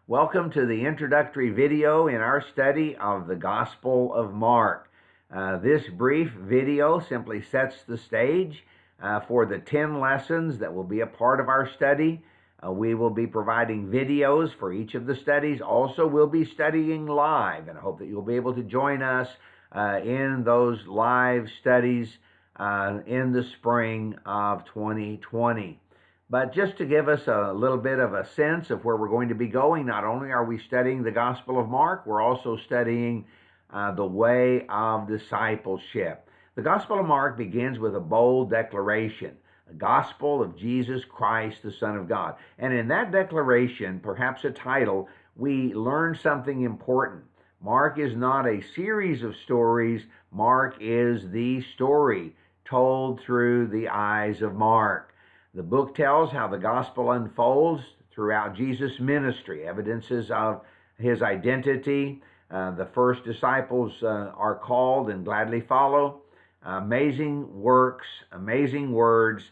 Welcome to the introductory video in our study of the Gospel of Mark. This brief video simply sets the stage for the 10 lessons that will be a part of our study. We will be providing videos for each of the studies. Also, we'll be studying live, and I hope that you'll be able to join us in those live studies in the spring of 2020. But just to give us a little bit of a sense of where we're going to be going, not only are we studying the Gospel of Mark, we're also studying the Way of Discipleship. The Gospel of Mark begins with a bold declaration, the gospel of Jesus Christ, the Son of God. And in that declaration, perhaps a title, we learn something important. Mark is not a series of stories. Mark is the story told through the eyes of Mark. The book tells how the gospel unfolds throughout Jesus' ministry, evidences of his identity. The first disciples are called and gladly follow. Amazing works, amazing words,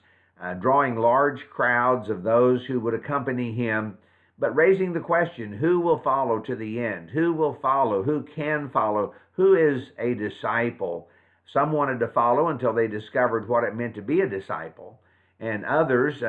drawing large crowds of those who would accompany him, but raising the question, who will follow to the end? Who will follow? Who can follow? Who is a disciple? Some wanted to follow until they discovered what it meant to be a disciple. And others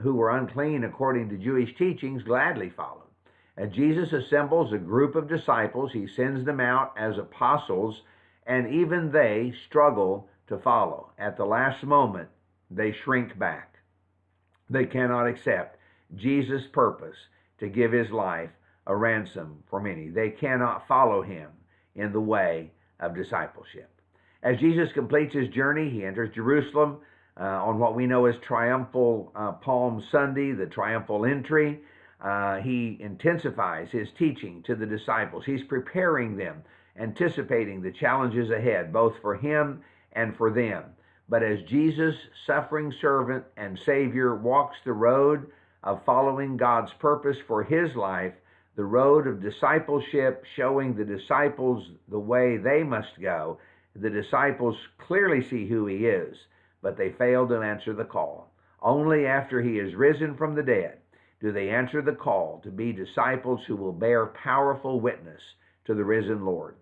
who were unclean according to Jewish teachings gladly followed. As Jesus assembles a group of disciples, he sends them out as apostles, and even they struggle to follow. At the last moment, they shrink back. They cannot accept Jesus' purpose to give his life a ransom for many. They cannot follow him in the way of discipleship. As Jesus completes his journey, he enters Jerusalem on what we know as Triumphal Palm Sunday, the Triumphal Entry. He intensifies his teaching to the disciples. He's preparing them, anticipating the challenges ahead, both for him and for them. But as Jesus, suffering servant and Savior, walks the road of following God's purpose for his life, the road of discipleship, showing the disciples the way they must go, the disciples clearly see who he is, but they fail to answer the call. Only after he is risen from the dead do they answer the call to be disciples who will bear powerful witness to the risen Lord.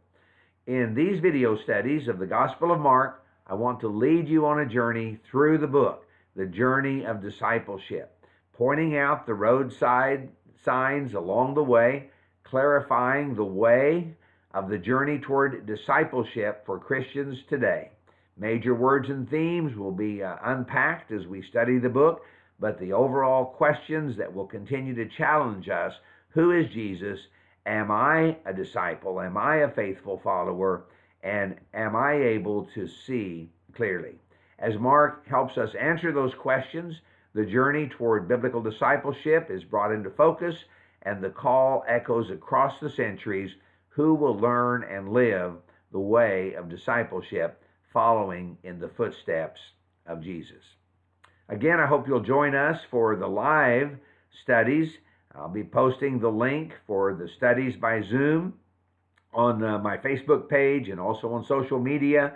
In these video studies of the Gospel of Mark, I want to lead you on a journey through the book, the journey of discipleship, pointing out the roadside signs along the way, clarifying the way of the journey toward discipleship for Christians today. Major words and themes will be unpacked as we study the book, but the overall questions that will continue to challenge us: who is Jesus? Am I a disciple? Am I a faithful follower? And am I able to see clearly? As Mark helps us answer those questions, the journey toward biblical discipleship is brought into focus, and the call echoes across the centuries: who will learn and live the way of discipleship, following in the footsteps of Jesus. Again, I hope you'll join us for the live studies. I'll be posting the link for the studies by Zoom on my Facebook page and also on social media.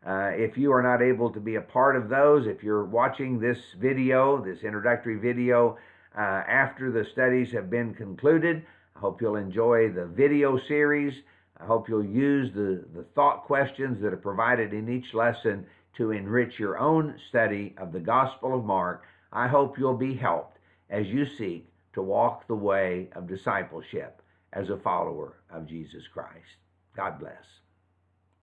If you are not able to be a part of those, if you're watching this video, this introductory video, after the studies have been concluded, I hope you'll enjoy the video series. I hope you'll use the thought questions that are provided in each lesson to enrich your own study of the Gospel of Mark. I hope you'll be helped as you seek to walk the way of discipleship as a follower of Jesus Christ. God bless.